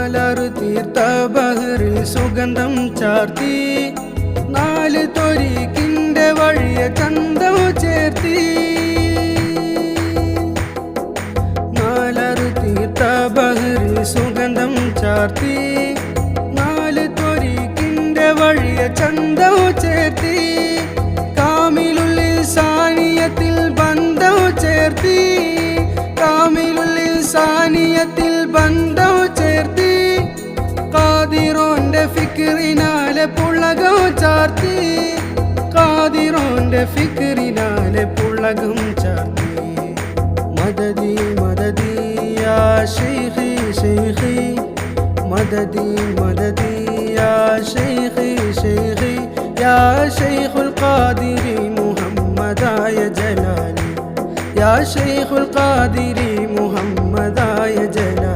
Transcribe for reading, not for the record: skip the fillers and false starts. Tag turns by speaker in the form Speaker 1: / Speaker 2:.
Speaker 1: നാലറു തീർത്ത ബഹറിൽ സുഗന്ധം ചാർത്തി നാല് തൊരീക്കിന്റെ വഴിയ ചന്തം ചേർത്തി നാലറു തീർത്ത ബഹറിൽ സുഗന്ധം ചാർത്തി നാല് തൊരീക്കിന്റെ വഴിയ ചന്തം ചേർത്തി കാമിലുള്ളിൽ സാനിയത്തിൽ ബന്ധം ചേർത്തി കാമിലുള്ളിൽ സാനിയത്തിൽ ബന്ധം ചേർത്തി ഖാദിറോന്റെ ഫിക്റിനാലെ പുളകം ചാർത്തി ഖാദിറോന്റെ ഫിക്റിനാലെ പുളകം ചാർത്തി മദദി മദദി യാ ശൈഖി ശൈഖി മദദി മദദി യാ ശൈഖി ശൈഖി യാ ശൈഖുൽ ഖാദിരി മുഹമ്മദായ ജലാലി യാ ശൈഖുൽ ഖാദിരി മുഹമ്മദായ ജലാലി